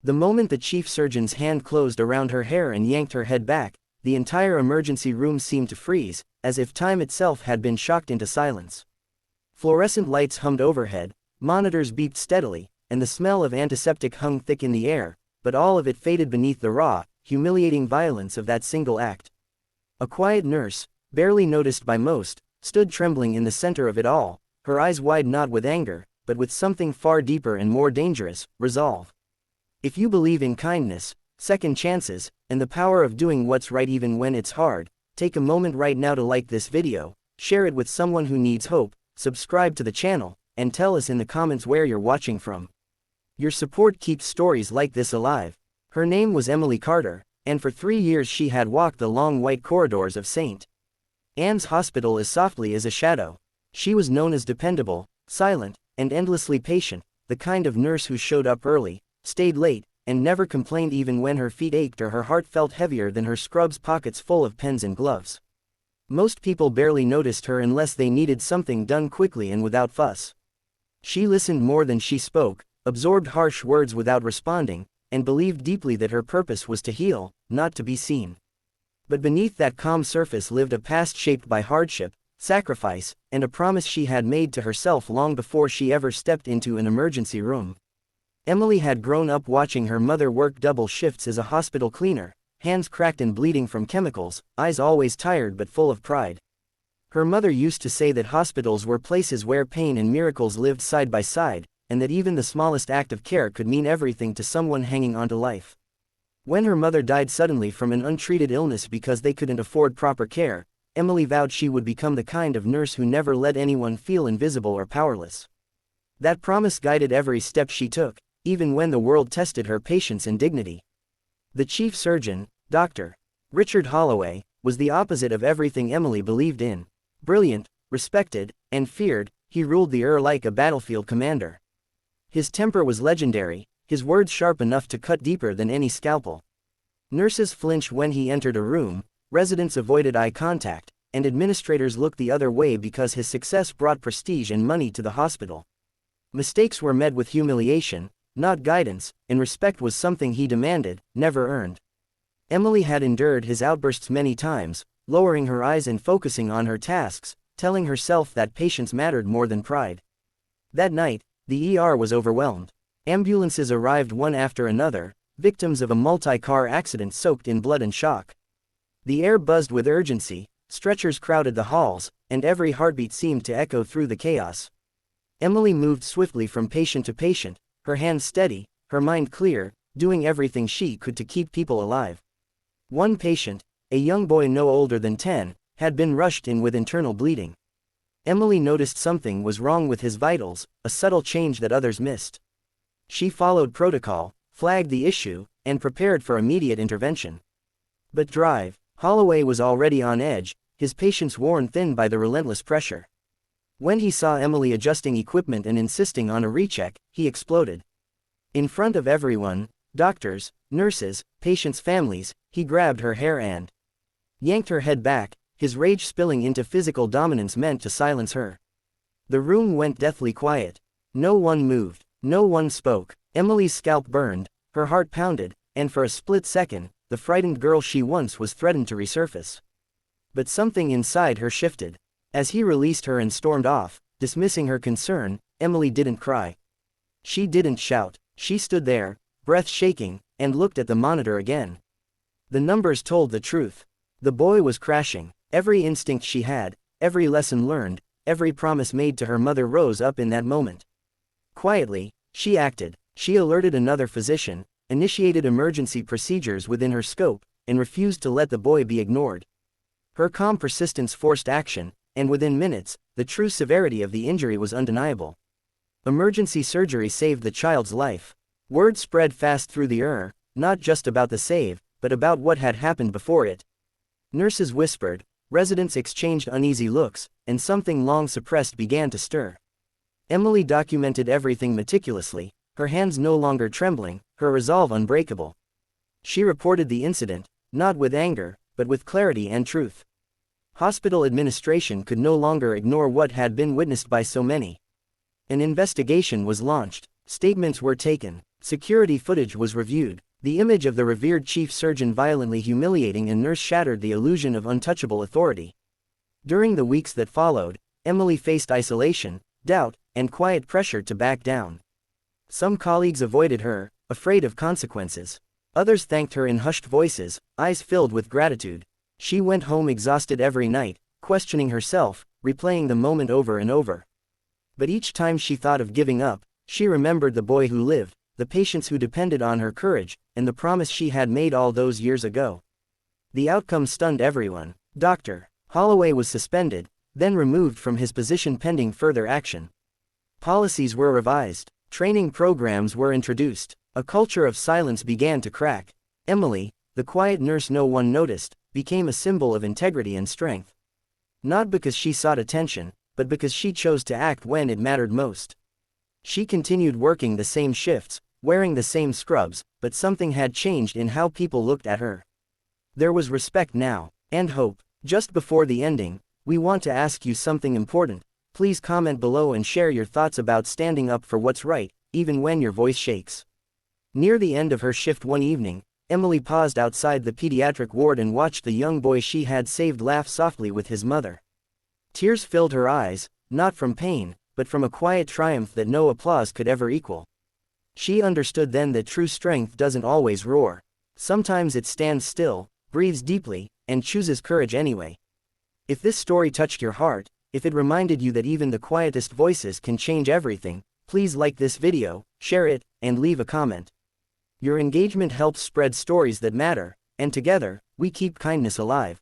The moment the chief surgeon's hand closed around her hair and yanked her head back, the entire emergency room seemed to freeze, as if time itself had been shocked into silence. Fluorescent lights hummed overhead, monitors beeped steadily, and the smell of antiseptic hung thick in the air, but all of it faded beneath the raw, humiliating violence of that single act. A quiet nurse, barely noticed by most, stood trembling in the center of it all, her eyes wide not with anger, but with something far deeper and more dangerous, resolve. If you believe in kindness, second chances, and the power of doing what's right even when it's hard, take a moment right now to like this video, share it with someone who needs hope, subscribe to the channel, and tell us in the comments where you're watching from. Your support keeps stories like this alive. Her name was Emily Carter, and for 3 years she had walked the long white corridors of St. Anne's Hospital as softly as a shadow. She was known as dependable, silent, and endlessly patient, the kind of nurse who showed up early, stayed late, and never complained even when her feet ached or her heart felt heavier than her scrubs pockets full of pens and gloves. Most people barely noticed her unless they needed something done quickly and without fuss. She listened more than she spoke, absorbed harsh words without responding, and believed deeply that her purpose was to heal, not to be seen. But beneath that calm surface lived a past shaped by hardship, sacrifice, and a promise she had made to herself long before she ever stepped into an emergency room. Emily had grown up watching her mother work double shifts as a hospital cleaner, hands cracked and bleeding from chemicals, eyes always tired but full of pride. Her mother used to say that hospitals were places where pain and miracles lived side by side, and that even the smallest act of care could mean everything to someone hanging on to life. When her mother died suddenly from an untreated illness because they couldn't afford proper care, Emily vowed she would become the kind of nurse who never let anyone feel invisible or powerless. That promise guided every step she took, even when the world tested her patience and dignity. The chief surgeon, Dr. Richard Holloway, was the opposite of everything Emily believed in. Brilliant, respected, and feared, he ruled the ER like a battlefield commander. His temper was legendary, his words sharp enough to cut deeper than any scalpel. Nurses flinched when he entered a room, residents avoided eye contact, and administrators looked the other way because his success brought prestige and money to the hospital. Mistakes were met with humiliation, not guidance, and respect was something he demanded, never earned. Emily had endured his outbursts many times, lowering her eyes and focusing on her tasks, telling herself that patience mattered more than pride. That night, the ER was overwhelmed. Ambulances arrived one after another, victims of a multi-car accident soaked in blood and shock. The air buzzed with urgency, stretchers crowded the halls, and every heartbeat seemed to echo through the chaos. Emily moved swiftly from patient to patient, her hands steady, her mind clear, doing everything she could to keep people alive. One patient, a young boy no older than 10, had been rushed in with internal bleeding. Emily noticed something was wrong with his vitals, a subtle change that others missed. She followed protocol, flagged the issue, and prepared for immediate intervention. But Holloway was already on edge, his patience worn thin by the relentless pressure. When he saw Emily adjusting equipment and insisting on a recheck, he exploded. In front of everyone, doctors, nurses, patients' families, he grabbed her hair and yanked her head back, his rage spilling into physical dominance meant to silence her. The room went deathly quiet. No one moved, no one spoke. Emily's scalp burned, her heart pounded, and for a split second, the frightened girl she once was threatened to resurface. But something inside her shifted. As he released her and stormed off, dismissing her concern, Emily didn't cry. She didn't shout, she stood there, breath shaking, and looked at the monitor again. The numbers told the truth. The boy was crashing. Every instinct she had, every lesson learned, every promise made to her mother rose up in that moment. Quietly, she acted. She alerted another physician, initiated emergency procedures within her scope, and refused to let the boy be ignored. Her calm persistence forced action, and within minutes, the true severity of the injury was undeniable. Emergency surgery saved the child's life. Word spread fast through the ER, not just about the save, but about what had happened before it. Nurses whispered, residents exchanged uneasy looks, and something long suppressed began to stir. Emily documented everything meticulously, her hands no longer trembling, her resolve unbreakable. She reported the incident, not with anger, but with clarity and truth. Hospital administration could no longer ignore what had been witnessed by so many. An investigation was launched, statements were taken, Security footage was reviewed. The image of the revered chief surgeon violently humiliating a nurse shattered the illusion of untouchable authority. During the weeks that followed, Emily faced isolation, doubt, and quiet pressure to back down. Some colleagues avoided her, afraid of consequences. Others thanked her in hushed voices, eyes filled with gratitude. She went home exhausted every night, questioning herself, replaying the moment over and over. But each time she thought of giving up, she remembered the boy who lived, the patients who depended on her courage, and the promise she had made all those years ago. The outcome stunned everyone. Dr. Calloway was suspended, then removed from his position pending further action. Policies were revised. Training programs were introduced. A culture of silence began to crack. Emily, the quiet nurse no one noticed, became a symbol of integrity and strength. Not because she sought attention, but because she chose to act when it mattered most. She continued working the same shifts, wearing the same scrubs, but something had changed in how people looked at her. There was respect now, and hope. Just before the ending, we want to ask you something important. Please comment below and share your thoughts about standing up for what's right, even when your voice shakes. Near the end of her shift one evening, Emily paused outside the pediatric ward and watched the young boy she had saved laugh softly with his mother. Tears filled her eyes, not from pain, but from a quiet triumph that no applause could ever equal. She understood then that true strength doesn't always roar. Sometimes it stands still, breathes deeply, and chooses courage anyway. If this story touched your heart, if it reminded you that even the quietest voices can change everything, please like this video, share it, and leave a comment. Your engagement helps spread stories that matter, and together, we keep kindness alive.